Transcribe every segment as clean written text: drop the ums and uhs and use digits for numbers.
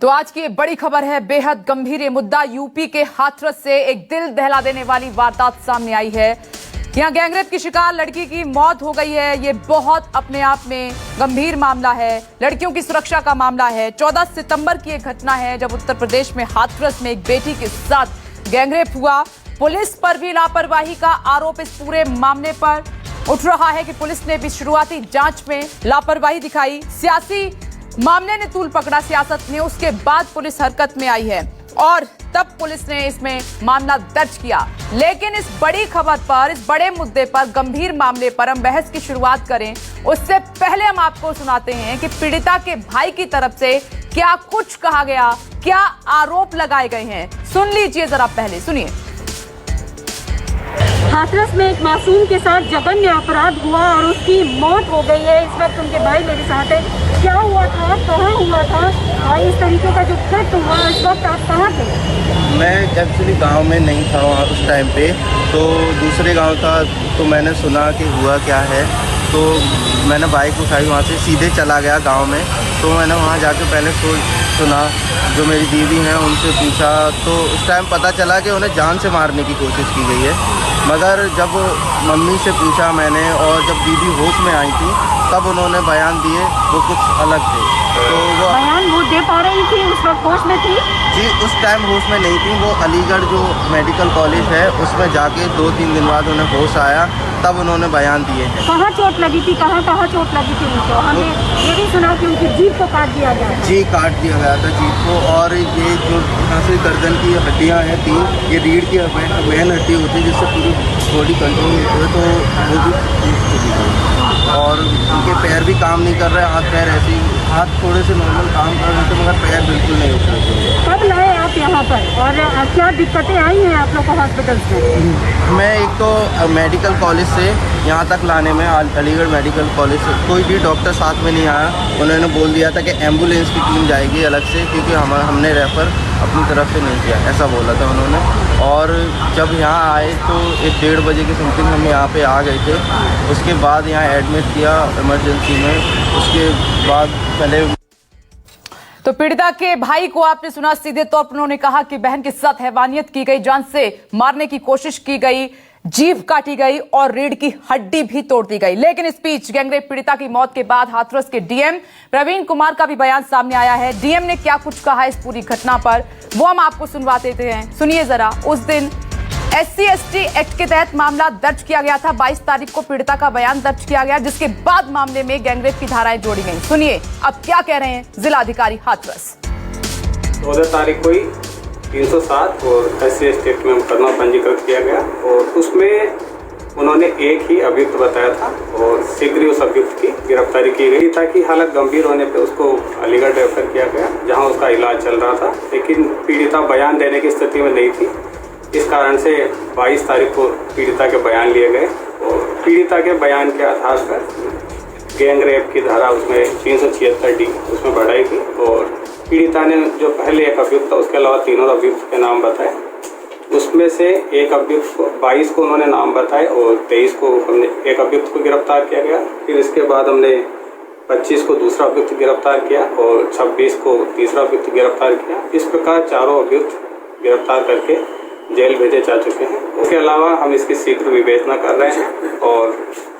तो आज की ये बड़ी खबर है, बेहद गंभीर ये मुद्दा। यूपी के हाथरस से एक दिल दहला देने वाली वारदात सामने आई है। यहाँ गैंगरेप की शिकार लड़की की मौत हो गई है। ये बहुत अपने आप में गंभीर मामला है, लड़कियों की सुरक्षा का मामला है। 14 सितंबर की एक घटना है जब उत्तर प्रदेश में हाथरस में एक बेटी के साथ गैंगरेप हुआ। पुलिस पर भी लापरवाही का आरोप इस पूरे मामले पर उठ रहा है कि पुलिस ने भी शुरुआती जांच में लापरवाही दिखाई। सियासी मामले ने तूल पकड़ा सियासत ने, उसके बाद पुलिस हरकत में आई है और तब पुलिस ने इसमें मामला दर्ज किया। लेकिन इस बड़ी खबर पर, इस बड़े मुद्दे पर, गंभीर मामले पर हम बहस की शुरुआत करें उससे पहले हम आपको सुनाते हैं कि पीड़िता के भाई की तरफ से क्या कुछ कहा गया, क्या आरोप लगाए गए हैं। सुन लीजिए जरा, पहले सुनिए। हाथरस में एक मासूम के साथ जघन्य अपराध हुआ और उसकी मौत हो गई है। इस वक्त उनके भाई मेरे साथ है। क्या हुआ था, कहाँ हुआ था और इस तरीके का जो कृत्य हुआ, इस वक्त आप कहाँ थे? मैं एक्चुअली गांव में नहीं था वहाँ उस टाइम पे, तो दूसरे गांव था। तो मैंने सुना कि हुआ क्या है, तो मैंने बाइक उठाई, वहाँ से सीधे चला गया गांव में। तो मैंने वहाँ जाके पहले सुना, जो मेरी दीदी हैं उनसे पूछा, तो उस टाइम पता चला कि उन्हें जान से मारने की कोशिश की गई है। मगर जब मम्मी से पूछा मैंने और जब दीदी होश में आई थी तब उन्होंने बयान दिए, वो कुछ अलग थे। तो वो बयान वो दे पा रही थी, उस वक्त होश में थी? जी, उस टाइम होश में नहीं थी। वो अलीगढ़ जो मेडिकल कॉलेज है उसमें जाके 2-3 दिन बाद उन्हें होश आया, तब उन्होंने बयान दिए हैं। कहाँ चोट लगी थी, कहाँ चोट लगी थी उनको? हमने ये भी सुना कि उनकी जीभ को काट दिया गया था। जी, काट दिया गया था जीभ को। और ये जो यहाँ से गर्दन की हड्डियाँ हैं 3, ये रीढ़ की मेन हड्डी होती है जिससे पूरी बॉडी कंट्रोल होती है, तो वो भी। और उनके पैर भी काम नहीं कर रहे, हाथ पैर ऐसे ही, हाथ थोड़े से नॉर्मल काम कर रहे थे मगर पैर बिल्कुल नहीं उठ रहे थे। कब लाए आप यहाँ पर और क्या दिक्कतें आई हैं आप लोग को हॉस्पिटल से? मैं एक तो मेडिकल कॉलेज से यहाँ तक लाने में, अलीगढ़ मेडिकल कॉलेज से कोई भी डॉक्टर साथ में नहीं आया। उन्होंने बोल दिया था कि एम्बुलेंस की टीम जाएगी अलग से, क्योंकि हमने रेफ़र अपनी तरफ से नहीं किया, ऐसा बोला था उन्होंने। और जब यहाँ आए तो 1-1:30 बजे के समथिंग हम यहाँ पे आ गए थे। उसके बाद यहाँ एडमिट किया इमरजेंसी में। उसके बाद पहले तो पीड़िता के भाई को आपने सुना, सीधे तौर पर उन्होंने कहा कि बहन के साथ हैवानियत की गई, जान से मारने की कोशिश की गई, जीभ काटी गई और रीढ़ की हड्डी भी तोड़ दी गई। लेकिन इस बीच गैंगरेप पीड़िता की मौत के बाद हाथरस के डीएम प्रवीण कुमार का भी बयान सामने आया है। डीएम ने क्या कुछ कहा इस पूरी घटना पर, वो हम आपको सुनवा देते हैं। सुनिए जरा। उस दिन SC/ST एक्ट के तहत मामला दर्ज किया गया था। 22 तारीख को पीड़िता का बयान दर्ज किया गया, जिसके बाद मामले में गैंगरेप की धाराएं जोड़ी गई। सुनिए अब क्या कह रहे हैं जिलाधिकारी हाथरस। 14 तारीख को ही 307 और SC/ST एक्ट में मुकदमा पंजीकृत किया गया और उसमें उन्होंने एक ही अभियुक्त बताया था और शीघ्र ही उस अभियुक्त की गिरफ्तारी की गई, ताकि हालत गंभीर होने पर उसको अलीगढ़ रेफर किया गया, जहां उसका इलाज चल रहा था। लेकिन पीड़िता बयान देने की स्थिति में नहीं थी, इस कारण से 22 तारीख को पीड़िता के बयान लिए गए और पीड़िता के बयान के आधार पर गैंगरेप की धारा उसमें 376D उसमें बढ़ाई गई और पीड़िता ने जो पहले एक अभियुक्त था, उसके अलावा 3 और अभियुक्त के नाम बताए। उसमें से एक अभियुक्त को 22 को उन्होंने नाम बताए और 23 को हमने एक अभियुक्त को गिरफ्तार किया गया। फिर इसके बाद हमने 25 को दूसरा अभियुक्त गिरफ्तार किया और 26 को तीसरा अभियुक्त गिरफ्तार किया। इस प्रकार चारों अभियुक्त गिरफ्तार करके जेल भेजे जा चुके हैं। उसके अलावा हम इसकी शीघ्र विवेचना कर रहे हैं और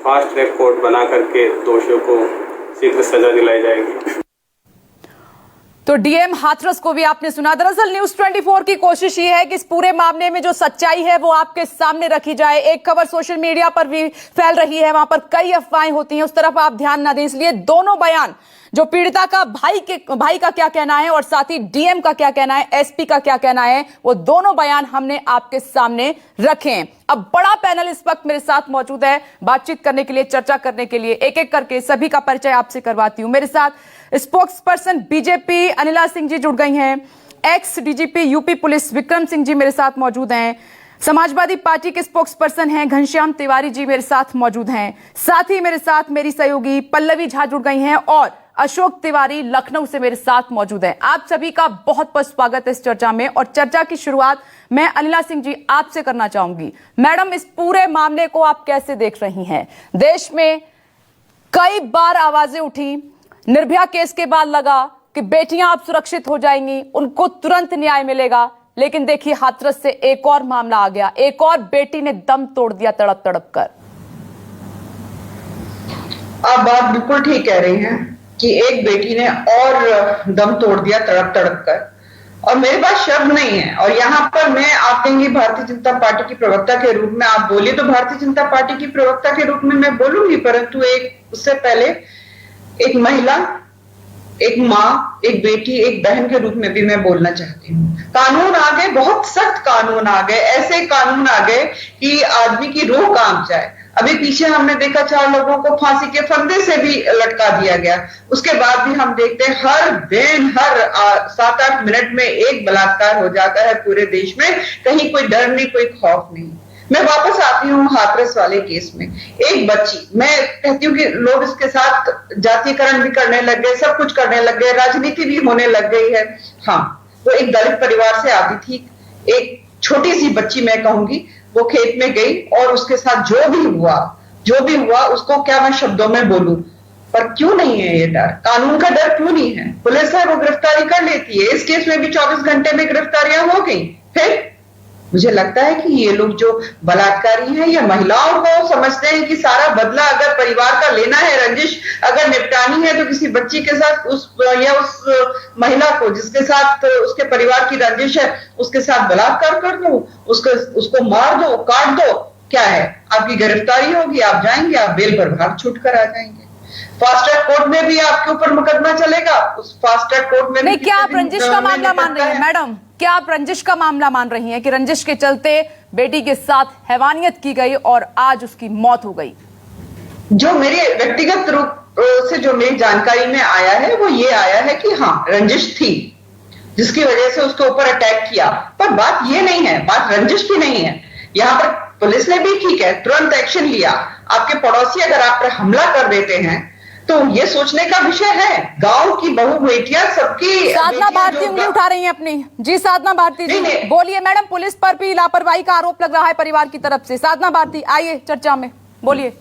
फास्ट ट्रैक कोर्ट बना करके दोषियों को शीघ्र सजा दिलाई जाएगी। तो डीएम हाथरस को भी आपने सुना। दरअसल न्यूज़ 24 की कोशिश ये है कि इस पूरे मामले में जो सच्चाई है वो आपके सामने रखी जाए। एक खबर सोशल मीडिया पर भी फैल रही है, वहां पर कई अफवाहें होती हैं, उस तरफ आप ध्यान न दें। इसलिए दोनों बयान, जो पीड़िता का भाई का क्या कहना है और साथ ही डीएम का क्या कहना है, एसपी का क्या कहना है, वो दोनों बयान हमने आपके सामने रखे हैं। अब बड़ा पैनल इस वक्त मेरे साथ मौजूद है बातचीत करने के लिए, चर्चा करने के लिए। एक एक करके सभी का परिचय आपसे करवाती हूं। मेरे साथ spokesperson BJP Anila Singh ji जुड़ गई हैं। Ex DGP UP police Vikram Singh ji मेरे साथ मौजूद हैं। समाजवादी पार्टी के स्पोक्स पर्सन हैं घनश्याम तिवारी जी मेरे साथ मौजूद हैं। साथ ही मेरे साथ मेरी सहयोगी पल्लवी झा जुड़ गई हैं और अशोक तिवारी लखनऊ से मेरे साथ मौजूद हैं। आप सभी का बहुत बहुत स्वागत है इस चर्चा में। और चर्चा की शुरुआत मैं अनिला सिंह जी आपसे करना चाहूंगी। मैडम, इस पूरे मामले को आप कैसे देख रही हैं? देश में कई बार आवाजें उठी, निर्भया केस के बाद लगा कि बेटियां अब सुरक्षित हो जाएंगी, उनको तुरंत न्याय मिलेगा। लेकिन देखिए हाथरस से एक और मामला आ गया, एक और बेटी ने दम तोड़ दिया तड़प तड़प कर। आप बात बिल्कुल ठीक कह रही हैं कि एक बेटी ने और दम तोड़ दिया तड़प तड़प कर, और मेरे पास शब्द नहीं है। और यहाँ पर मैं, आप कहेंगे भारतीय जनता पार्टी की प्रवक्ता के रूप में आप बोलिए, तो भारतीय जनता पार्टी की प्रवक्ता के रूप में मैं बोलूंगी, परंतु उससे पहले एक महिला, एक माँ, एक बेटी, एक बहन के रूप में भी मैं बोलना चाहती हूँ। कानून आ गए, बहुत सख्त कानून आ गए, ऐसे कानून आ गए कि आदमी की रूह कांप जाए। अभी पीछे हमने देखा 4 लोगों को फांसी के फंदे से भी लटका दिया गया। उसके बाद भी हम देखते हैं हर दिन, हर 7-8 मिनट में एक बलात्कार हो जाता है पूरे देश में। कहीं कोई डर नहीं, कोई खौफ नहीं। मैं वापस आती हूँ हाथरस वाले केस में। एक बच्ची, मैं कहती हूँ कि लोग इसके साथ जातीयकरण भी करने लग गए, सब कुछ करने लग गए, राजनीति भी होने लग गई है। हाँ, वो एक दलित परिवार से आती थी, एक छोटी सी बच्ची मैं कहूंगी। वो खेत में गई और उसके साथ जो भी हुआ उसको क्या मैं शब्दों में बोलूं। पर क्यों नहीं है ये डर, कानून का डर क्यों नहीं है? पुलिस है वो गिरफ्तारी कर लेती है। इस केस में भी 24 घंटे में गिरफ्तारियां हो गई। फिर मुझे लगता है कि ये लोग जो बलात्कारी हैं, ये महिलाओं को समझते हैं कि सारा बदला अगर परिवार का लेना है, रंजिश अगर निपटानी है, तो किसी बच्ची के साथ उस महिला को जिसके साथ उसके परिवार की रंजिश है, उसके साथ बलात्कार कर दो, उसको मार दो, काट दो। क्या है, आपकी गिरफ्तारी होगी, आप जाएंगे, आप बेल पर भाग छूट कर आ जाएंगे। फास्ट ट्रैक कोर्ट में भी आपके ऊपर मुकदमा चलेगा। उस फास्ट ट्रैक कोर्ट में नहीं, क्या आप रंजिश का मामला मान रही हैं मैडम? क्या आप रंजिश का मामला मान रही हैं कि रंजिश के चलते बेटी के साथ हैवानियत की गई और आज उसकी मौत हो गई? जो मेरे व्यक्तिगत रूप से जो मेरी जानकारी में आया है वो ये आया है कि हाँ, रंजिश थी जिसकी वजह से उसके ऊपर अटैक किया। पर बात ये नहीं है, बात रंजिश की नहीं है। यहाँ पर पुलिस ने भी ठीक है तुरंत एक्शन लिया। आपके पड़ोसी अगर आप पर हमला कर देते हैं तो ये सोचने का विषय है। गांव की बहू बेटियां सबकी। साधना भारती उंगली उठा रही हैं अपनी। जी साधना भारती जी बोलिए। मैडम, पुलिस पर भी लापरवाही का आरोप लग रहा है परिवार की तरफ से। साधना भारती आइए चर्चा में, बोलिए।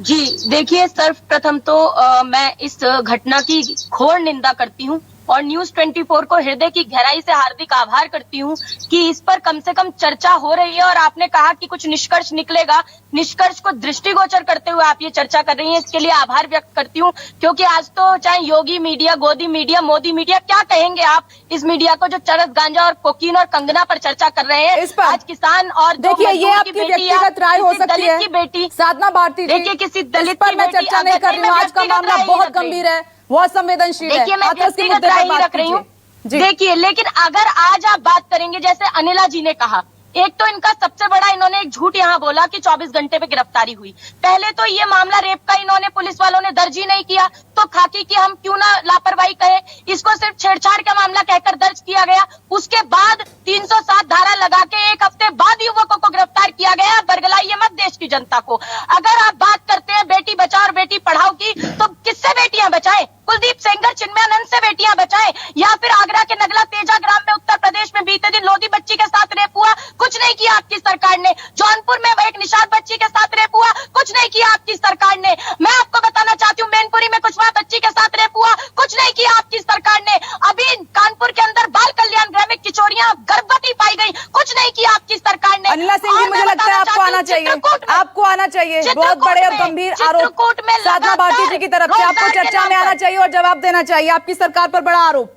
जी देखिए, सर्वप्रथम तो मैं इस घटना की घोर निंदा करती हूँ और न्यूज 24 को हृदय की गहराई से हार्दिक आभार करती हूँ कि इस पर कम से कम चर्चा हो रही है और आपने कहा कि कुछ निष्कर्ष निकलेगा। निष्कर्ष को दृष्टिगोचर करते हुए आप ये चर्चा कर रही हैं, इसके लिए आभार व्यक्त करती हूँ। क्योंकि आज तो चाहे योगी मीडिया, गोदी मीडिया, मोदी मीडिया, क्या कहेंगे आप इस मीडिया को जो चरस, गांजा और कोकीन और कंगना पर चर्चा कर रहे हैं। आज किसान और देखिए, ये आपकी व्यक्तिगत राय हो सकती है। बेटी साधना भारती जी, देखिए किसी दलित पर मैं चर्चा नहीं कर रही हूँ। आज का मामला बहुत गंभीर है, बहुत संवेदनशील है। देखिए, मैं व्यक्तिगत राय ही रख रही हूँ। देखिए, लेकिन अगर आज आप बात करेंगे, जैसे अनिला जी ने कहा, एक तो इनका सबसे बड़ा, इन्होंने एक झूठ यहाँ बोला कि 24 घंटे में गिरफ्तारी हुई। पहले तो ये मामला रेप का इन्होंने, पुलिस वालों ने दर्ज ही नहीं किया, तो खाकी की हम क्यों ना लापरवाही कहे, इसको सिर्फ छेड़छाड़ का मामला कहकर दर्ज किया गया। उसके बाद 307 धारा लगा के 1 हफ्ते बाद युवकों को गिरफ्तार किया गया। बरगलाइए मत देश की जनता को। अगर आप बात करते हैं बेटी बचाओ और बेटी पढ़ाओ की, तो किससे बेटियां बचाएं? कुलदीप सेंगर, चिन्मयानंद से बेटियां बचाएं, या फिर आगरा के नगला तेजा ग्राम में उत्तर प्रदेश में बीते दिन लोधी बच्ची के साथ रेप हुआ, कुछ नहीं किया आपकी सरकार ने। जौनपुर में एक निषाद बच्ची के साथ रेप हुआ, कुछ नहीं किया आपकी सरकार ने। मैं आपको बताना चाहती हूँ, मैनपुरी में कुछ बच्ची के साथ रेप हुआ, कुछ नहीं किया आपकी सरकार ने। अभी कानपुर के अंदर बाल कल्याण गृह में किशोरियां गर्भवती पाई गई, कुछ नहीं किया आपकी सरकार ने। अनिला सिंह जी, मुझे लगता है आपको आना चाहिए, आपको आना चाहिए। बहुत बड़े और गंभीर आरोप साधना भारती जी की तरफ से, आपको चर्चा में आना चाहिए और जवाब देना चाहिए। आपकी सरकार पर बड़ा आरोप।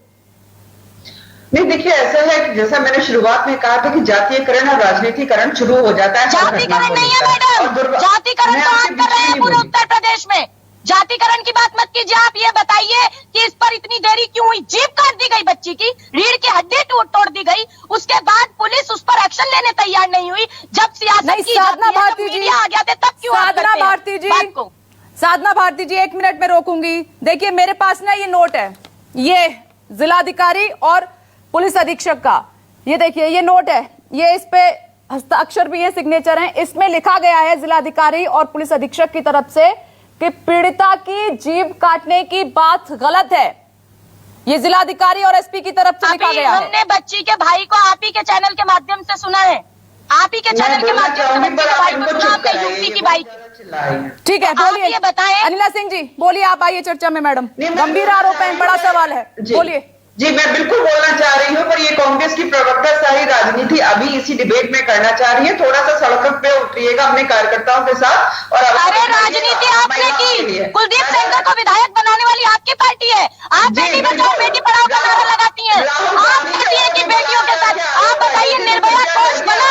नहीं, देखिए ऐसा है कि जैसा मैंने शुरुआत में कहा था कि जातीयकरण और राजनीतिकरण शुरू हो जाता है। जातीयकरण नहीं है मैडम, जातीयकरण तो आप कर रहे हैं पूरे उत्तर प्रदेश में। जातीयकरण की बात मत कीजिए। आप ये बताइए कि इस पर इतनी देरी क्यों हुई? जीभ काट दी गई बच्ची की, रीढ़ की हड्डी तोड़ दी गई, उसके बाद पुलिस उस पर एक्शन लेने तैयार नहीं हुई। जब सियासत की साधना भारती जी आ गया था, तब क्यों? साधना भारती जी, साधना भारती जी 1 मिनट में रोकूंगी। देखिए, मेरे पास ना ये नोट है, ये जिलाधिकारी और पुलिस अधीक्षक का। ये देखिए, ये नोट है, ये इस पे हस्ताक्षर भी है, सिग्नेचर है। इसमें लिखा गया है जिलाधिकारी और पुलिस अधीक्षक की तरफ से कि पीड़िता की जीभ काटने की बात गलत है। ये जिलाधिकारी और एसपी की तरफ से लिखा गया है। हमने बच्ची के भाई को आप ही के चैनल के माध्यम से सुना है। आप ही के चैनल के माध्यम से बच्ची के भाई को सुना, आपने यूपी की बाई। ठीक है, तो आप बोलिए। ये बताएं। अनिला सिंह जी बोलिए, आप आइए चर्चा में। मैडम गंभीर आरोप है, बड़ा सवाल है, बोलिए। जी, मैं बिल्कुल बोलना चाह रही हूँ, पर ये कांग्रेस की प्रवक्ता सारी राजनीति अभी इसी डिबेट में करना चाह रही है। थोड़ा सा सड़कों पे उतरिएगा अपने कार्यकर्ताओं के साथ। और अरे राजनीति आपने की, कुलदीप सेंगर को विधायक बनाने वाली आपकी पार्टी है। आप बेटी बचाओ बेटी पढ़ाओ का नारा लगाती हैं। आप कहती है कि बेटियों के साथ। आप बताइए, निर्भया कोष बना,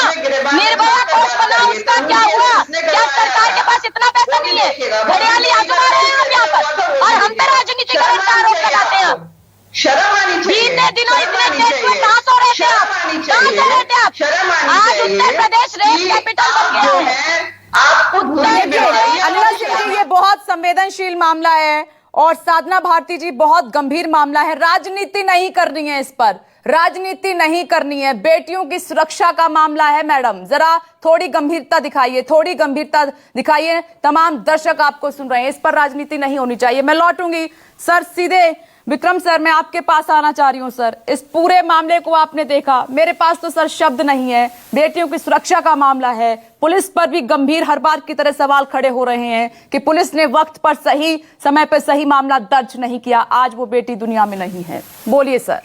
निर्भया कोष बना, उसका क्या हुआ? क्या सरकार के पास इतना पैसा नहीं है? घड़ियाली आजमा रहे हैं आप यहाँ पर, और हम पे राजनीतिकरण का आरोप लगाते हैं। शर्म आनी चाहिए। बीते दिनों इतने देश में कहां सो रहे थे आप? कहां सो रहे थे आप? शर्म आनी आज चाहिए। उत्तर प्रदेश रेप कैपिटल बन गया है। आपको अनिला सिंह जी, ये बहुत संवेदनशील मामला है और साधना भारती जी, बहुत गंभीर मामला है। राजनीति नहीं करनी है, इस पर राजनीति नहीं करनी है। बेटियों की सुरक्षा का मामला है। मैडम जरा थोड़ी गंभीरता दिखाइए, थोड़ी गंभीरता दिखाइए। तमाम दर्शक आपको सुन रहे हैं, इस पर राजनीति नहीं होनी चाहिए। मैं लौटूंगी सर सीधे। विक्रम सर, मैं आपके पास आना चाह रही हूं। सर, इस पूरे मामले को आपने देखा। मेरे पास तो सर शब्द नहीं है। बेटियों की सुरक्षा का मामला है। पुलिस पर भी गंभीर हर बार की तरह सवाल खड़े हो रहे हैं कि पुलिस ने वक्त पर सही समय पर सही मामला दर्ज नहीं किया। आज वो बेटी दुनिया में नहीं है। बोलिए सर।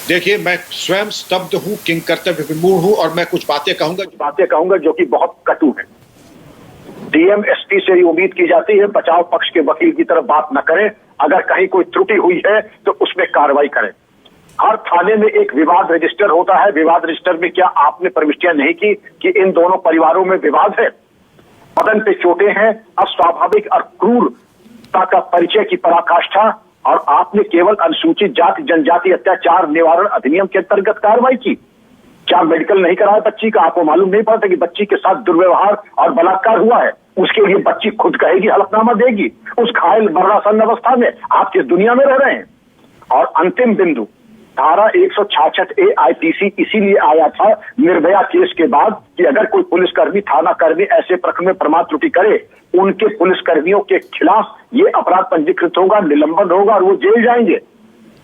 देखिए, मैं स्वयं स्तब्ध हूं, किंग कर्तव्य विमूढ़ हूं, और मैं कुछ बातें कहूंगा जो कि बहुत कटु है। डीएम एसपी से ही उम्मीद की जाती है बचाव पक्ष के वकील की तरफ बात न करें। अगर कहीं कोई त्रुटि हुई है तो उसमें कार्रवाई करें। हर थाने में एक विवाद रजिस्टर होता है। विवाद रजिस्टर में क्या आपने प्रविष्टियां नहीं की कि इन दोनों परिवारों में विवाद है, बदन पे चोटें हैं, अस्वाभाविक और क्रूरता का परिचय की पराकाष्ठा, और आपने केवल अनुसूचित जाति जनजाति अत्याचार निवारण अधिनियम के अंतर्गत कार्रवाई की। क्या मेडिकल नहीं कराया बच्ची का? आपको मालूम नहीं पड़ता कि बच्ची के साथ दुर्व्यवहार और बलात्कार हुआ है? उसके लिए बच्ची खुद कहेगी, हलफनामा देगी। उस घायल मरणासन अवस्था में आप किस दुनिया में रह रहे हैं? और अंतिम बिंदु, धारा 166A IPC इसीलिए आया था निर्भया केस के बाद कि अगर कोई पुलिसकर्मी, थाना कर्मी ऐसे प्रकरण में प्रमाण त्रुटि करे, उनके पुलिसकर्मियों के खिलाफ ये अपराध पंजीकृत होगा, निलंबन होगा और वो जेल जाएंगे।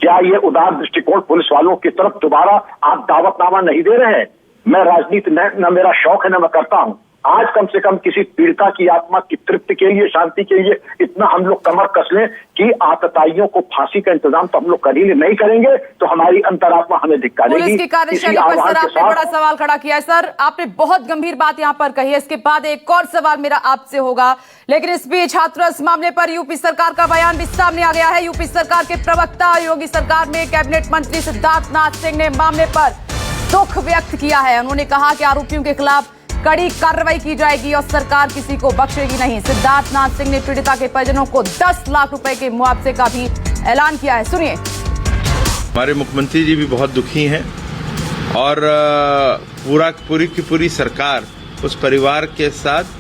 क्या ये उदार दृष्टिकोण पुलिस वालों की तरफ दोबारा आप दावतनामा नहीं दे रहे हैं? मैं राजनीति न मेरा शौक है न मैं करता हूं। आज कम से कम किसी पीड़िता की आत्मा की तृप्ति के लिए, शांति के लिए इतना हम लोग कमर कस लें कि आतताइयों को फांसी का इंतजाम तो हम लोग कर ही नहीं करेंगे तो हमारी अंतरात्मा हमें धिक्कारेगी। पुलिस की कार्यशैली पर सर आपने बड़ा सवाल खड़ा किया है। सर, आपने बहुत गंभीर बात यहां पर कही है। इसके बाद एक और सवाल मेरा आपसे होगा, लेकिन इस बीच हाथरस मामले पर यूपी सरकार का बयान भी सामने आ गया है। यूपी सरकार के प्रवक्ता योगी सरकार में कैबिनेट मंत्री सिद्धार्थनाथ सिंह ने मामले पर दुख व्यक्त किया है। उन्होंने कहा कि आरोपियों के खिलाफ कड़ी कार्रवाई की जाएगी और सरकार किसी को बख्शेगी नहीं। सिद्धार्थनाथ सिंह ने पीड़िता के परिजनों को 10 लाख रुपए के मुआवजे का भी ऐलान किया है। सुनिए। हमारे मुख्यमंत्री जी भी बहुत दुखी हैं और पूरी की पूरी सरकार उस परिवार के साथ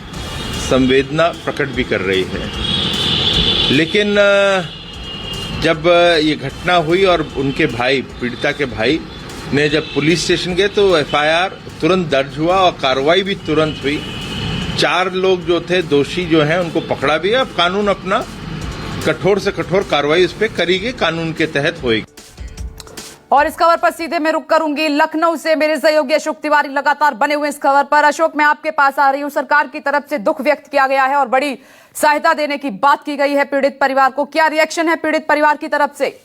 संवेदना प्रकट भी कर रही है। लेकिन जब ये घटना हुई और उनके भाई, पीड़िता के भाई ने जब पुलिस स्टेशन गए तो एफआईआर तुरंत दर्ज हुआ और कार्रवाई भी तुरंत हुई। 4 लोग जो थे दोषी जो हैं उनको पकड़ा भी है। अब कानून अपना कठोर से कठोर कार्रवाई उस पर करेगी, कानून के तहत होगी। और इस खबर पर सीधे मैं रुक करूंगी। लखनऊ से मेरे सहयोगी अशोक तिवारी लगातार बने हुए इस खबर पर। अशोक, मैं आपके पास आ रही हूं। सरकार की तरफ से दुख व्यक्त किया गया है और बड़ी सहायता देने की बात की गई है पीड़ित परिवार को। क्या रिएक्शन है पीड़ित परिवार की तरफ से?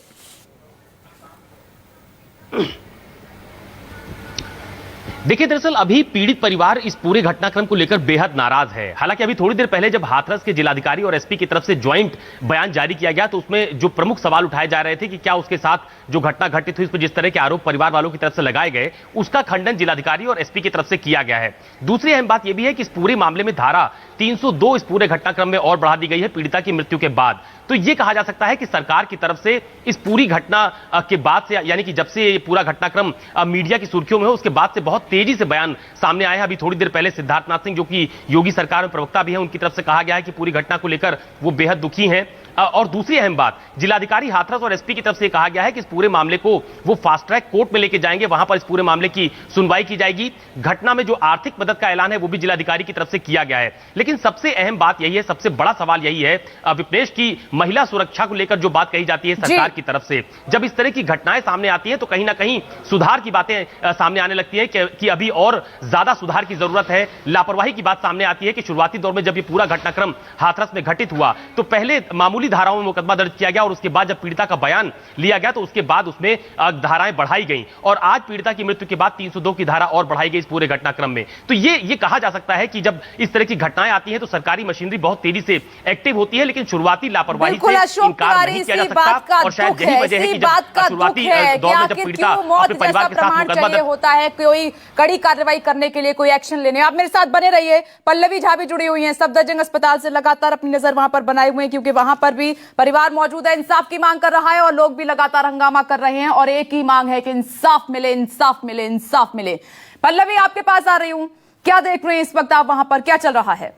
देखिए, दरअसल अभी पीड़ित परिवार इस पूरे घटनाक्रम को लेकर बेहद नाराज है। हालांकि अभी थोड़ी देर पहले जब हाथरस के जिलाधिकारी और एसपी की तरफ से ज्वाइंट बयान जारी किया गया तो उसमें जो प्रमुख सवाल उठाए जा रहे थे कि क्या उसके साथ जो घटना घटित हुई, इस पर जिस तरह के आरोप परिवार वालों की तरफ से लगाए गए, उसका खंडन जिलाधिकारी और एसपी की तरफ से किया गया है। दूसरी अहम बात यह भी है कि इस पूरे मामले में धारा 302 इस पूरे घटनाक्रम में और बढ़ा दी गई है पीड़िता की मृत्यु के बाद। तो यह कहा जा सकता है कि सरकार की तरफ से इस पूरी घटना के बाद से, यानी कि जब से ये पूरा घटनाक्रम मीडिया की सुर्खियों में हो, उसके बाद से बहुत तेजी से बयान सामने आया है। अभी थोड़ी देर पहले सिद्धार्थनाथ सिंह, जो कि योगी सरकार में प्रवक्ता भी है, उनकी तरफ से कहा गया है कि पूरी घटना को लेकर वो बेहद दुखी हैं। और दूसरी अहम बात, जिलाधिकारी हाथरस और एसपी की तरफ से कहा गया है कि इस पूरे मामले को वो फास्ट ट्रैक कोर्ट में लेके जाएंगे, वहां पर इस पूरे मामले की सुनवाई की जाएगी। घटना में जो आर्थिक मदद का ऐलान है वो भी जिलाधिकारी की तरफ से किया गया है। लेकिन सबसे अहम बात यही है, सबसे बड़ा सवाल यही है विपनेश की महिला सुरक्षा को लेकर जो बात कही जाती है सरकार की तरफ से, जब इस तरह की घटनाएं सामने आती हैं तो कहीं ना कहीं सुधार की बातें सामने आने लगती है कि अभी और ज्यादा सुधार की जरूरत है। लापरवाही की बात सामने आती है कि शुरुआती दौर में जब ये पूरा घटनाक्रम हाथरस में घटित हुआ तो पहले मामूली धाराओं में मुकदमा दर्ज किया गया और उसके बाद जब पीड़िता का बयान लिया गया तो उसके बाद उसमें धाराएं बढ़ाई गई और आज पीड़िता की मृत्यु के बाद 302 की धारा और बढ़ाई गई इस पूरे घटनाक्रम में। तो ये कहा जा सकता है कि जब इस तरह की घटनाएं आती हैं तो सरकारी मशीनरी बहुत तेजी से एक्टिव होती है, लेकिन शुरुआती लापरवाही से इनकार नहीं किया जा सकता और शायद यही वजह है कि जब शुरुआती दौर में जब पीड़िता अपने परिवार के साथ मुकदमा दर्ज होता है कोई कड़ी कार्रवाई करने के लिए, कोई एक्शन लेने। आप मेरे साथ बने रहिए। पल्लवी झा भी जुड़ी हुई हैं सफदरजंग अस्पताल से, लगातार अपनी नजर वहां पर बनाए हुए हैं क्योंकि वहां पर भी परिवार मौजूद है, इंसाफ की मांग कर रहा है और लोग भी लगातार हंगामा कर रहे हैं और एक ही मांग है कि इंसाफ मिले, इंसाफ मिले, इंसाफ मिले। पल्लवी, आपके पास आ रही हूं, क्या देख रहे हैं इस वक्त आप वहां पर, क्या चल रहा है?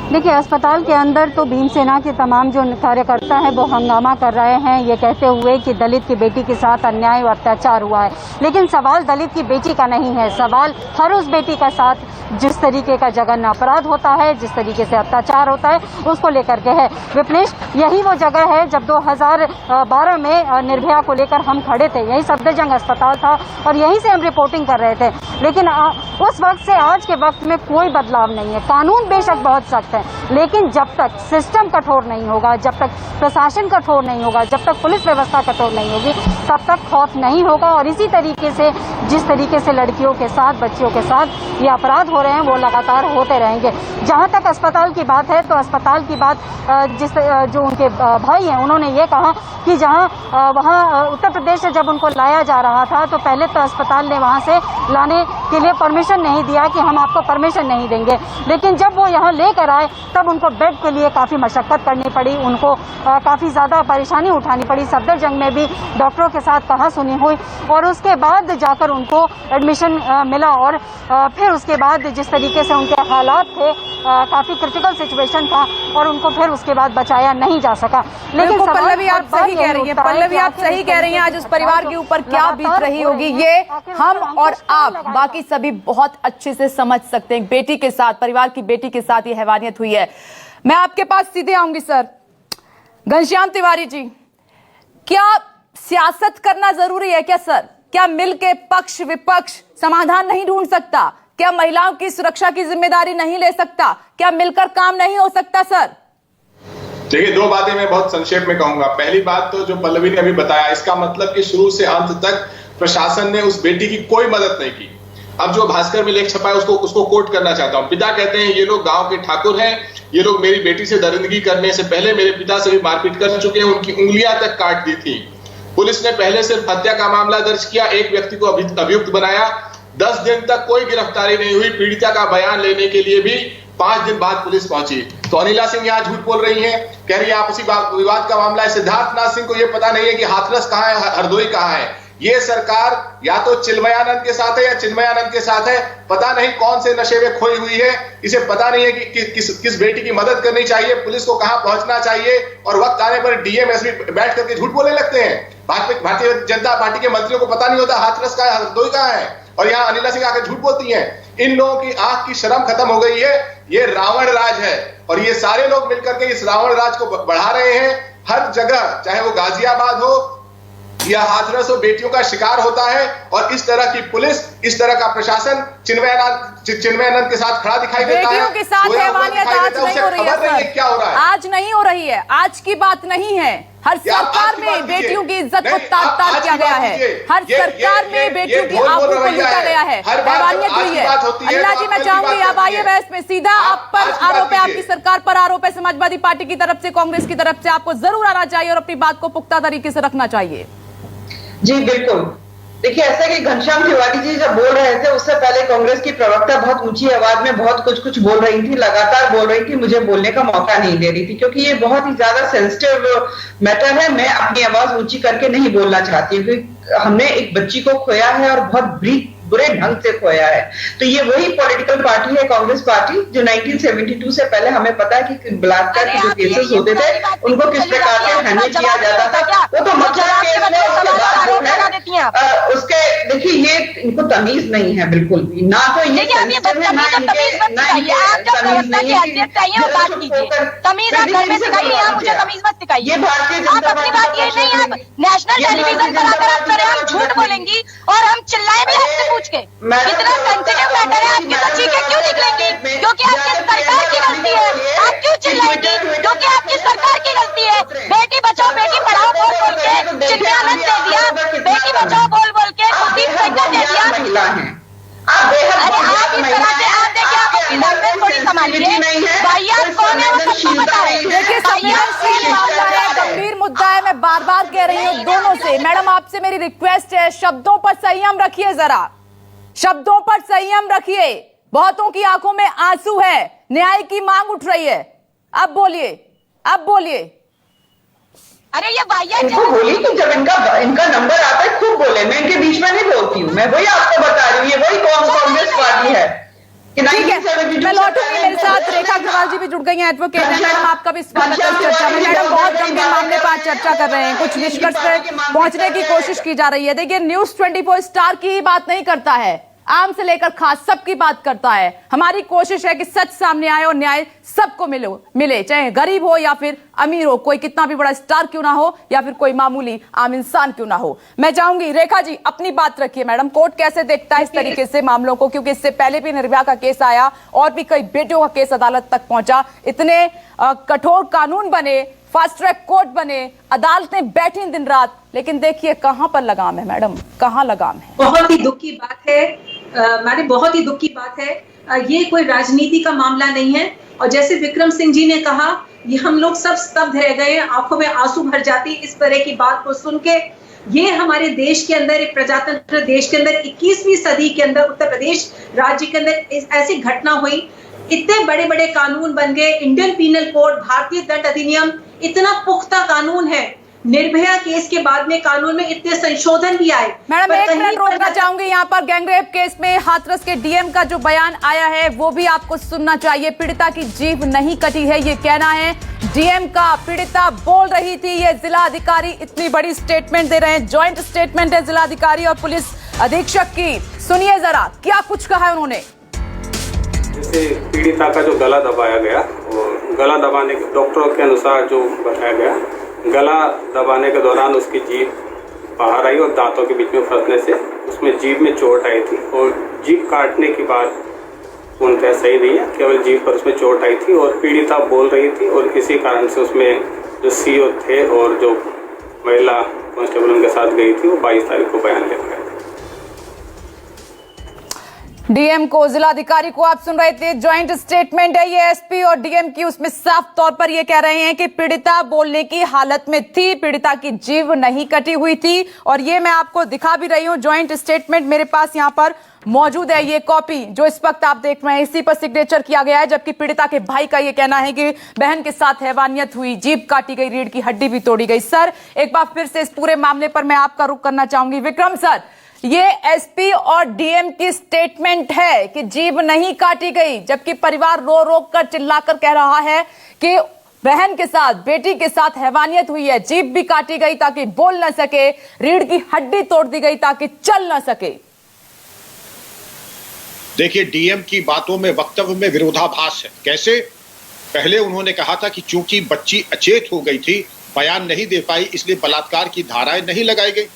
देखिए, अस्पताल के अंदर तो भीमसेना के तमाम जो कार्यकर्ता हैं वो हंगामा कर रहे हैं ये कहते हुए कि दलित की बेटी के साथ अन्याय और अत्याचार हुआ है। लेकिन सवाल दलित की बेटी का नहीं है, सवाल हर उस बेटी का साथ जिस तरीके का जघन्य अपराध होता है, जिस तरीके से अत्याचार होता है, उसको लेकर के है। विपनेश, यही वो जगह है जब 2012 में निर्भया को लेकर हम खड़े थे, यही सफदरजंग अस्पताल था और यहीं से हम रिपोर्टिंग कर रहे थे। लेकिन उस वक्त से आज के वक्त में कोई बदलाव नहीं है। कानून बेशक बहुत सख्त है, लेकिन जब तक सिस्टम कठोर नहीं होगा, जब तक प्रशासन कठोर नहीं होगा, जब तक पुलिस व्यवस्था कठोर नहीं होगी, तब तक खौफ नहीं होगा। और इसी तरीके से जिस तरीके से लड़कियों के साथ, बच्चियों के साथ ये अपराध हो रहे हैं वो लगातार होते रहेंगे। जहां तक अस्पताल की बात है तो अस्पताल की बात जो उनके भाई हैं उन्होंने ये कहा कि जहां वहां उत्तर प्रदेश से जब उनको लाया जा रहा था तो पहले तो अस्पताल ने वहां से लाने के लिए परमिशन नहीं दिया कि हम आपको परमिशन नहीं देंगे, लेकिन जब वो यहाँ लेकर आए तब उनको बेड के लिए काफी मशक्कत करनी पड़ी, उनको काफी ज्यादा परेशानी उठानी पड़ी। सफदरजंग में भी डॉक्टरों के साथ कहासुनी हुई और उसके बाद जाकर उनको एडमिशन मिला और फिर उसके बाद जिस तरीके से उनके हालात थे काफी क्रिटिकल सिचुएशन था और उनको फिर उसके बाद बचाया नहीं जा सका। लेकिन पल्लवी, आप सही कह रही हैं, पल्लवी आप सही कह रही हैं। आज उस परिवार के ऊपर क्या बीत रही होगी ये हम और आप बाकी सभी बहुत अच्छे से समझ सकते हैं। बेटी के साथ, परिवार की बेटी के साथ ये हैवानियत हुई है। मैं आपके पास सीधे आऊंगी सर। घनश्याम तिवारी जी, क्या सियासत करना जरूरी है क्या सर? क्या मिलके पक्ष विपक्ष समाधान नहीं ढूंढ सकता? क्या महिलाओं की सुरक्षा की जिम्मेदारी नहीं ले सकता? क्या मिलकर काम नहीं हो सकता सर? देखिए, दो बातें मैं बहुत संक्षेप में कहूंगा। पहली बात तो जो पल्लवी ने अभी बताया, इसका मतलब कि शुरू से अंत तक प्रशासन ने उस बेटी की कोई मदद नहीं की। अब जो भास्कर में लेख छपा है उसको कोट करना चाहता हूं। पिता कहते हैं ये लोग गांव के ठाकुर हैं, ये लोग मेरी बेटी से दरिंदगी करने से पहले मेरे पिता से भी मारपीट कर चुके हैं, उनकी उंगलियां तक काट दी थी। पुलिस ने पहले सिर्फ हत्या का मामला दर्ज किया, एक व्यक्ति को अभियुक्त बनाया, 10 दिन तक कोई गिरफ्तारी नहीं हुई। पीड़िता का बयान लेने के लिए भी 5 दिन बाद पुलिस पहुंची। तो अनिला सिंह यहाँ झूठ बोल रही हैं, कह रही है आपसी विवाद का मामला है। सिद्धार्थनाथ सिंह को यह पता नहीं है कि हाथरस कहाँ है, हरदोई कहाँ है। ये सरकार या तो चिन्मयानंद के साथ है या चिन्मयानंद के साथ है, पता नहीं कौन से नशे में खोई हुई है। इसे पता नहीं है कि किस बेटी की मदद करनी चाहिए, पुलिस को कहां पहुंचना चाहिए, और वक्त आने पर डीएम एसपी बैठ करके झूठ बोलने लगते हैं। भारतीय जनता पार्टी के मंत्रियों को पता नहीं होता हाथरस का है, हरदोई कहां है, और यहाँ अनिला सिंह आकर झूठ बोलती हैं। इन लोगों की आंख की शर्म खत्म हो गई है। ये रावण राज है और ये सारे लोग मिलकर के इस रावण राज को बढ़ा रहे हैं। हर जगह, चाहे वो गाजियाबाद हो या हाथरस हो, बेटियों का शिकार होता है और इस तरह की पुलिस, इस तरह का प्रशासन चिन्मयानंद के साथ खड़ा दिखाई देता है। बेटियों के साथ हैवानियत आज नहीं हो रही है सर, क्या हो रहा है? आज नहीं हो रही है, आज की बात नहीं है। हर सरकार में बेटियों की इज्जत को तार किया गया है, हर सरकार में बेटियों की आबरू को लूटा गया है, हैवानियत हुई है। अल्लाह जी, मैं चाहूंगी अब आइए बहस में। सीधा आप पर आरोप है, आपकी सरकार पर आरोप है, समाजवादी पार्टी की तरफ से, कांग्रेस की तरफ से। आपको जरूर आना चाहिए और अपनी बात को पुख्ता तरीके से रखना चाहिए। जी बिल्कुल। देखिए, ऐसा कि घनश्याम तिवारी जी जब बोल रहे थे उससे पहले कांग्रेस की प्रवक्ता बहुत ऊंची आवाज में बहुत कुछ बोल रही थी, लगातार बोल रही थी, मुझे बोलने का मौका नहीं दे रही थी क्योंकि ये बहुत ही ज्यादा सेंसिटिव मैटर है। मैं अपनी आवाज ऊंची करके नहीं बोलना चाहती क्योंकि हमने एक बच्ची को खोया है और बहुत बुरे ढंग से खोया है। तो ये वही पॉलिटिकल पार्टी है कांग्रेस पार्टी जो 1972 से पहले हमें पता है कि बलात्कार के जो केसेस होते थे उनको किस प्रकार से हैंडल किया जाता था। वो तो मथुरा केस में उसके बाद जो है उसके देखिए ये इनको तमीज नहीं है बिल्कुल भी, ना तो ये ये Bharatiya Janata party national television पर आकर आप करें, हम झूठ बोलेंगी और हम चिल्लाए भी आपसे पूछ के इतना सेंसिटिव मैटर है आपकी तो चीखें क्यों निकलेंगी? क्योंकि आपकी सरकार की गलती है। आप क्यों चिल्लाएंगी? क्योंकि आपकी सरकार की गलती है। बेटी बचाओ बेटी पढ़ाओ बोल बोल के चिन्हानंद दे दिया, बेटी बचाओ बोल बोल के कुलदीप सेंगर दे दिया। महिला है आप इस तरह से आप देखिए, आप अपनी लैंग्वेज थोड़ी संभालिए। भैया कौन है वो सबको पता है। देखिए संवेदनशील मामला है, गंभीर मुद्दा है, मैं बार बार कह रही हूँ दोनों से। मैडम आपसे मेरी रिक्वेस्ट है, शब्दों पर संयम रखिए, जरा शब्दों पर संयम रखिए। बहुतों की आंखों में आंसू है, न्याय की मांग उठ रही है। अब बोलिए, अब बोलिए। अरे ये भैया इनको बोली कि जब इनका नंबर आता है खूब बोले, मैं इनके बीच में नहीं बोलती हूँ, मैं वही आपको बता रही हूँ। ये वही कांग्रेस पार्टी है। ठीक है, मैं लौटूंगी। मेरे साथ रेखा अग्रवाल जी भी जुड़ गई हैं, एडवोकेट हैं। मैडम आपका भी स्वागत है इस चर्चा में। मैडम बहुत गंभीर मामले पर चर्चा कर रहे हैं, कुछ निष्कर्ष पर पहुंचने की कोशिश की जा रही है। देखिए न्यूज 24 स्टार की ही बात नहीं करता है, आम से लेकर खास सबकी बात करता है। हमारी कोशिश है कि सच सामने आए और न्याय सबको मिले, चाहे गरीब हो या फिर अमीर हो, कोई कितना भी बड़ा स्टार क्यों ना हो या फिर कोई मामूली आम इंसान क्यों ना हो। मैं चाहूंगी रेखा जी अपनी बात रखिए। मैडम कोर्ट कैसे देखता है इस तरीके से मामलों को, क्योंकि इससे पहले भी निर्भया का केस आया और भी कई बेटियों का केस अदालत तक पहुंचा। इतने कठोर कानून बने, फास्ट ट्रैक कोर्ट बने, अदालतें बैठी दिन रात, लेकिन देखिए कहां पर लगाम है मैडम, कहां लगाम है। बहुत ही दुख की बात है मैडम, बहुत ही दुख की बात है। ये कोई राजनीति का मामला नहीं है और जैसे विक्रम सिंह जी ने कहा, ये हम लोग सब स्तब्ध रह गए, आंखों में आंसू भर जाती इस तरह की बात को सुन के। ये हमारे देश के अंदर, एक प्रजातंत्र देश के अंदर 21वीं सदी के अंदर उत्तर प्रदेश राज्य के अंदर ऐसी घटना हुई। इतने बड़े बड़े कानून बन गए, इंडियन पीनल कोड, भारतीय दंड अधिनियम, इतना पुख्ता कानून है। निर्भया केस के बाद में कानून में इतने संशोधन भी आए। मैडम एक मिनट रोकना चाहूंगी यहाँ पर। गैंगरेप केस में हाथरस के डीएम का जो बयान आया है वो भी आपको सुनना चाहिए। पीड़िता की जीभ नहीं कटी है, ये कहना है डीएम का। पीड़िता बोल रही थी, ये जिला अधिकारी इतनी बड़ी स्टेटमेंट दे रहे हैं, ज्वाइंट स्टेटमेंट है जिला अधिकारी और पुलिस अधीक्षक की। सुनिए जरा क्या कुछ कहा है उन्होंने। जैसे पीड़िता का जो गला दबाया गया, और गला दबाने के डॉक्टरों के अनुसार जो बताया गया, गला दबाने के दौरान उसकी जीभ बाहर आई और दांतों के बीच में फंसने से उसमें जीभ में चोट आई थी। और जीभ काटने की बात पूर्णतः सही नहीं है, केवल जीभ पर उसमें चोट आई थी और पीड़िता बोल रही थी और किसी कारण से उसमें जो सीओ थे और जो महिला कांस्टेबल उनके साथ गई थी वो 22 तारीख को बयान ले गए। डीएम को, जिलाधिकारी को आप सुन रहे थे, ज्वाइंट स्टेटमेंट है ये एसपी और डीएम की। उसमें साफ तौर पर ये कह रहे हैं कि पीड़िता बोलने की हालत में थी, पीड़िता की जीभ नहीं कटी हुई थी। और ये मैं आपको दिखा भी रही हूं, ज्वाइंट स्टेटमेंट मेरे पास यहाँ पर मौजूद है। ये कॉपी जो इस वक्त आप देख रहे हैं, इसी पर सिग्नेचर किया गया है। जबकि पीड़िता के भाई का ये कहना है कि बहन के साथ हैवानियत हुई, जीभ काटी गई, रीढ़ की हड्डी भी तोड़ी गई। सर एक बार फिर से इस पूरे मामले पर मैं आपका रुख करना चाहूंगी। विक्रम सर, ये एसपी और डीएम की स्टेटमेंट है कि जीभ नहीं काटी गई, जबकि परिवार रो रो कर चिल्लाकर कह रहा है कि बहन के साथ, बेटी के साथ हैवानियत हुई है, जीभ भी काटी गई ताकि बोल न सके, रीढ़ की हड्डी तोड़ दी गई ताकि चल न सके। देखिए डीएम की बातों में, वक्तव्य में विरोधाभास है। कैसे? पहले उन्होंने कहा था कि चूंकि बच्ची अचेत हो गई थी, बयान नहीं दे पाई, इसलिए बलात्कार की धाराएं नहीं लगाई गई।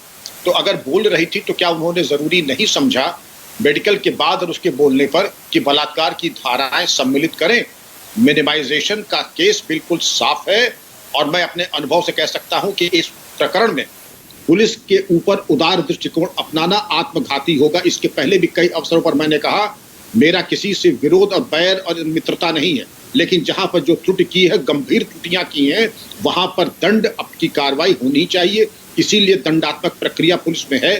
तो अगर बोल रही थी तो क्या उन्होंने जरूरी नहीं समझा मेडिकल के बाद और उसके बोलने पर कि बलात्कार की धाराएं सम्मिलित करें? मिनिमाइजेशन का केस बिल्कुल साफ है और मैं अपने अनुभव से कह सकता हूं कि इस प्रकरण में पुलिस के ऊपर उदार दृष्टिकोण अपनाना आत्मघाती होगा। इसके पहले भी कई अवसरों पर मैंने कहा, मेरा किसी से विरोध और बैर और मित्रता नहीं है, लेकिन जहां पर जो त्रुटि की है, गंभीर त्रुटियां की हैं, वहां पर दंड की कार्रवाई होनी चाहिए। इसीलिए दंडात्मक प्रक्रिया पुलिस में है,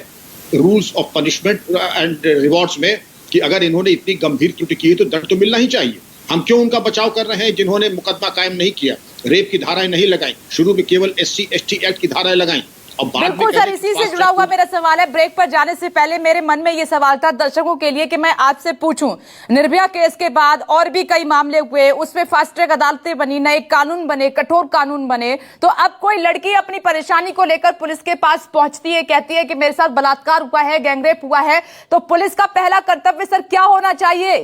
rules of punishment and rewards में, कि अगर इन्होंने इतनी गंभीर त्रुटि की है तो दंड तो मिलना ही चाहिए। हम क्यों उनका बचाव कर रहे हैं जिन्होंने मुकदमा कायम नहीं किया, रेप की धाराएं नहीं लगाई, शुरू में केवल SC ST एक्ट की धाराएं लगाई, बिल्कुल सर, इसी से जुड़ा हुआ मेरा सवाल है। ब्रेक पर जाने से पहले मेरे मन में ये सवाल था दर्शकों के लिए कि मैं आपसे पूछूं, निर्भया केस के बाद और भी कई मामले हुए, उसमें फास्ट ट्रैक अदालतें बनी, नए कानून बने, कठोर कानून बने, तो अब कोई लड़की अपनी परेशानी को लेकर पुलिस के पास पहुंचती है, कहती है कि मेरे साथ बलात्कार हुआ है, गैंगरेप हुआ है, तो पुलिस का पहला कर्तव्य सर क्या होना चाहिए?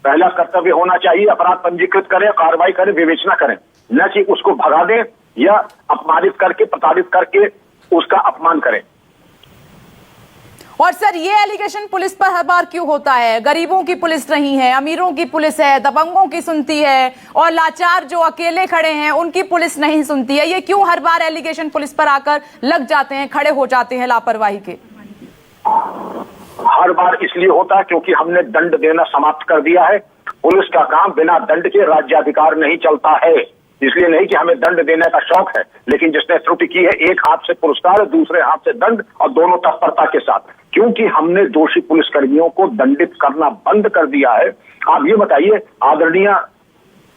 पहला कर्तव्य होना चाहिए अपराध पंजीकृत करें, कार्रवाई करें, विवेचना करें, न कि उसको भगा दें या अपमानित करके, प्रताड़ित करके उसका अपमान करें। और सर ये एलिगेशन पुलिस पर हर बार क्यों होता है? गरीबों की पुलिस नहीं है, अमीरों की पुलिस है, दबंगों की सुनती है, और लाचार जो अकेले खड़े हैं उनकी पुलिस नहीं सुनती है। ये क्यों हर बार एलिगेशन पुलिस पर आकर लग जाते हैं, खड़े हो जाते हैं लापरवाही के? हर बार इसलिए होता है क्योंकि हमने दंड देना समाप्त कर दिया है। पुलिस का काम बिना दंड के राज्याधिकार नहीं चलता है। इसलिए नहीं कि हमें दंड देने का शौक है, लेकिन जिसने त्रुटि की है, एक हाथ से पुरस्कार, दूसरे हाथ से दंड, और दोनों तत्परता के साथ, क्योंकि हमने दोषी पुलिसकर्मियों को दंडित करना बंद कर दिया है। आप ये बताइए, आदरणीय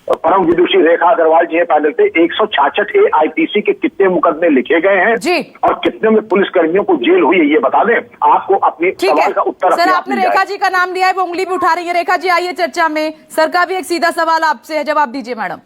परम विदुषी रेखा अग्रवाल जी पैनल पे 166 आईपीसी के कितने मुकदमे लिखे गए हैं जी, और कितने में पुलिसकर्मियों को जेल हुई है, ये बता दें। आपको अपने सवाल का उत्तर सर, आपने रेखा जी का नाम लिया है, वो उंगली भी उठा रही है। रेखा जी आइए चर्चा में। सर का भी एक सीधा सवाल आपसे है, जवाब दीजिए मैडम।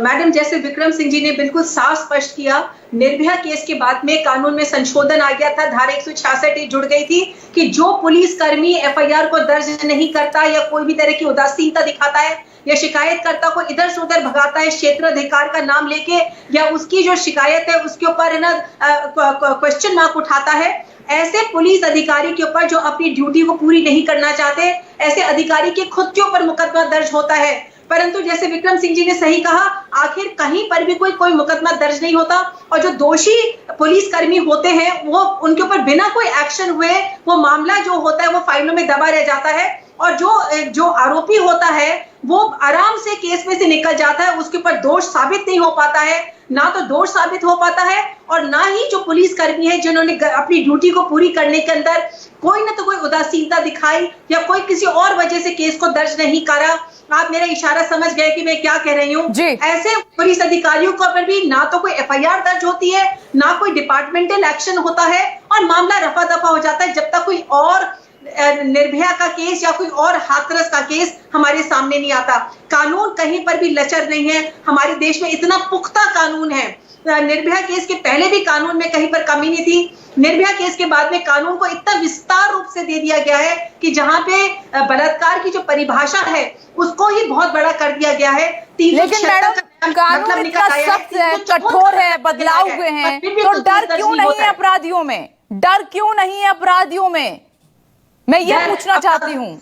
मैडम, जैसे विक्रम सिंह जी ने बिल्कुल साफ स्पष्ट किया, निर्भया केस के बाद में कानून में संशोधन आ गया था, धारा 166 जुड़ गई थी कि जो पुलिसकर्मी एफआईआर को दर्ज नहीं करता या कोई भी तरह की उदासीनता दिखाता है या शिकायतकर्ता को इधर से उधर भगाता है क्षेत्राधिकार का नाम लेके, या उसकी जो शिकायत है उसके ऊपर ना क्वेश्चन मार्क उठाता है, ऐसे पुलिस अधिकारी के ऊपर जो अपनी ड्यूटी को पूरी नहीं करना चाहते, ऐसे अधिकारी के खुद के ऊपर मुकदमा दर्ज होता है। परंतु जैसे विक्रम सिंह जी ने सही कहा, आखिर कहीं पर भी कोई मुकदमा दर्ज नहीं होता, और जो दोषी पुलिसकर्मी होते हैं वो उनके ऊपर बिना कोई एक्शन हुए वो मामला जो होता है वो फाइलों में दबा रह जाता है, और जो आरोपी होता है वो आराम से केस में से निकल जाता है, उसके ऊपर दोष साबित नहीं हो पाता है, ना तो दोष साबित हो पाता है और ना ही जो पुलिसकर्मी है जिन्होंने अपनी ड्यूटी को पूरी करने के अंदर कोई ना तो कोई उदासीनता दिखाई या कोई किसी और वजह से केस को दर्ज नहीं करा। आप मेरा इशारा समझ गए कि मैं क्या कह रही हूँ। ऐसे पुलिस अधिकारियों को पर भी ना तो कोई एफआईआर दर्ज होती है, ना कोई डिपार्टमेंटल एक्शन होता है, और मामला रफा दफा हो जाता है जब तक कोई और निर्भया का केस या कोई और हाथरस का केस हमारे सामने नहीं आता। कानून कहीं पर भी लचर नहीं है, हमारे देश में इतना पुख्ता कानून है। निर्भया केस के पहले भी कानून में कहीं पर कमी नहीं थी, निर्भया केस के बाद में कानून को इतना विस्तार रूप से दे दिया गया है कि जहां पे बलात्कार की जो परिभाषा है उसको ही बहुत बड़ा कर दिया गया है। लेकिन मैडम कानून इतना सख्त है, कठोर है, बदलाव हुए हैं, तो डर क्यों नहीं है अपराधियों में? डर क्यों नहीं है अपराधियों में? मैं ये पूछना चाहती हूँ।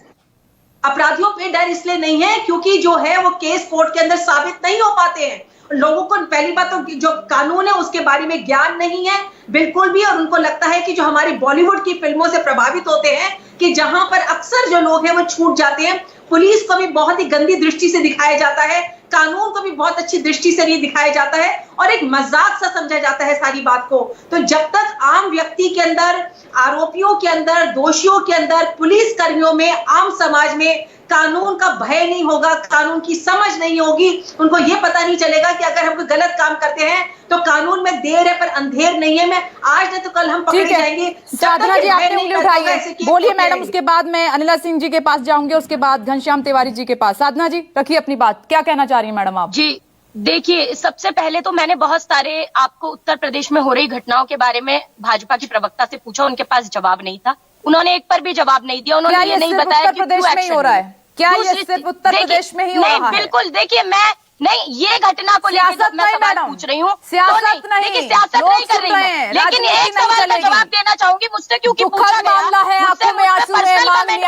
अपराधियों पे डर इसलिए नहीं है क्योंकि जो है वो केस कोर्ट के अंदर साबित नहीं हो पाते हैं। लोगों को पहली बात तो जो कानून है उसके बारे में ज्ञान नहीं है बिल्कुल भी, और उनको लगता है कि जो हमारी बॉलीवुड की फिल्मों से प्रभावित होते हैं कि जहां पर अक्सर जो लोग हैं वो छूट जाते हैं। पुलिस को भी बहुत ही गंदी दृष्टि से दिखाया जाता है, कानून को भी बहुत अच्छी दृष्टि से नहीं दिखाया जाता है, और एक मजाक सा समझा जाता है सारी बात को। तो जब तक आम व्यक्ति के अंदर, आरोपियों के अंदर, दोषियों के अंदर, पुलिस कर्मियों में, आम समाज में कानून का भय नहीं होगा, कानून की समझ नहीं होगी, उनको ये पता नहीं चलेगा कि अगर हम कोई गलत काम करते हैं तो कानून में देर है पर अंधेर नहीं है, मैं आज नहीं तो कल हम पकड़े जाएंगे। साधना जी आपने उंगली उठाई है, बोलिए मैडम, उसके बाद मैं अनिला सिंह जी के पास जाऊंगी, उसके बाद घनश्याम तिवारी जी के पास। साधना जी रखिए अपनी बात, क्या कहना चाह रही है मैडम आप? जी देखिए, सबसे पहले तो मैंने बहुत सारे आपको उत्तर प्रदेश में हो रही घटनाओं के बारे में भाजपा की प्रवक्ता से पूछा, उनके पास जवाब नहीं था, उन्होंने एक पर भी जवाब नहीं दिया। उन्होंने ये नहीं बताया कि प्रदेश में ही हो रहा है। क्या ये सिर्फ उत्तर प्रदेश में ही हो रहा है? बिल्कुल, देखिए मैं नहीं ये घटना को लेकर मैं सवाल पूछ रही हूँ, सियासत नहीं, देखिए सियासत नहीं कर रही हूँ, लेकिन एक सवाल का जवाब देना चाहूंगी मुझसे, क्योंकि पूछा गया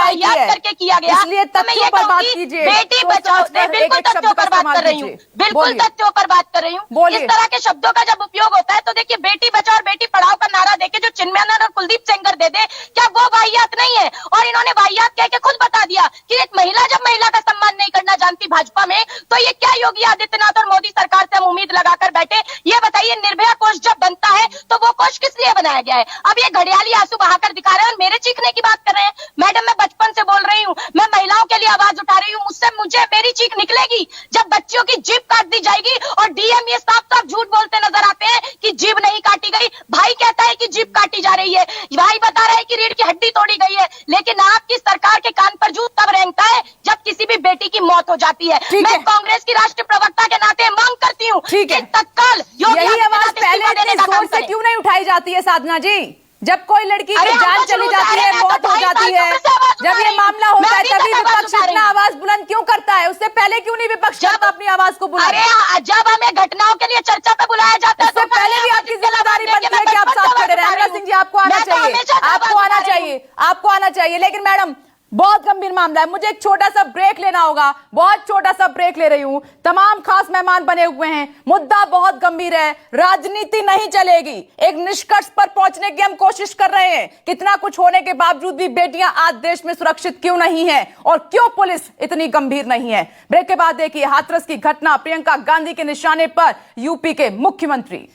है, करके किया गया, इसलिए तथ्यों पर बात कीजिए। बेटी बचाओ, बिल्कुल तथ्यों पर बात कर रही हूँ, बिल्कुल तथ्यों पर बात कर रही हूँ। इस तरह के शब्दों का जब उपयोग होता है तो देखिए, बेटी बचाओ और बेटी पढ़ाओ का नारा देके जो चिन्मयानंद और कुलदीप सेंगर दे दे, क्या वो वाहियात नहीं है? और इन्होंने वाहियात कह के खुद बता दिया कि एक महिला जब महिला का सम्मान नहीं करना जानती भाजपा में, तो ये क्या योगी आदित्यनाथ और मोदी सरकार से हम उम्मीद लगाकर बैठे? ये बताइए, निर्भया कोष जब बनता है तो वो कोष किस लिए बनाया गया है? अब ये घड़ियाली आंसू बहाकर दिखा रहे हैं और मेरे चीखने की बात कर रहे हैं। मैडम, मैं बचपन से बोल रही हूँ, मैं महिलाओं के लिए आवाज उठा रही हूँ, मुझसे मुझे मेरी चीख निकलेगी जब बच्चियों की जीभ काट दी जाएगी। और डीएम ये साफ साफ झूठ बोलते नजर आते हैं कि जीभ नहीं काटी गई। भाई कहता है कि जीभ काटी जा रही है, भाई बता रहे हैं कि रीढ़ की हड्डी तोड़ी गई है, लेकिन आपकी सरकार के कान पर जूं तब रेंगता है जब किसी भी बेटी की मौत हो जाती है। मैं कांग्रेस की राष्ट्रीय प्रवक्ता के नाते मांग करती हूँ कि तत्काल यही आवाज पहले इतनी जोर से क्यों नहीं उठाई जाती है साधना जी? जब कोई लड़की की जान चली जाती है, मौत हो जाती है, जब ये मामला होता है तभी विपक्ष इतना आवाज बुलंद क्यों करता है? उससे पहले क्यों नहीं विपक्ष करता अपनी आवाज को बुलंद? अरे जब हमें घटनाओं के लिए चर्चा पे बुलाया जाता है उससे पहले भी आपकी जिम्मेदारी बनती है कि आप साथ खड़े रहें। अनुराग सिंह जी आपको आना चाहिए, आपको आना चाहिए, आपको आना चाहिए। लेकिन मैडम बहुत गंभीर मामला है, मुझे एक छोटा सा ब्रेक लेना होगा, बहुत छोटा सा ब्रेक ले रही हूं। तमाम खास मेहमान बने हुए हैं, मुद्दा बहुत गंभीर है, राजनीति नहीं चलेगी। एक निष्कर्ष पर पहुंचने की हम कोशिश कर रहे हैं। कितना कुछ होने के बावजूद भी बेटियां आज देश में सुरक्षित क्यों नहीं है और क्यों पुलिस इतनी गंभीर नहीं है? ब्रेक के बाद देखिए हाथरस की घटना, प्रियंका गांधी के निशाने पर यूपी के मुख्यमंत्री।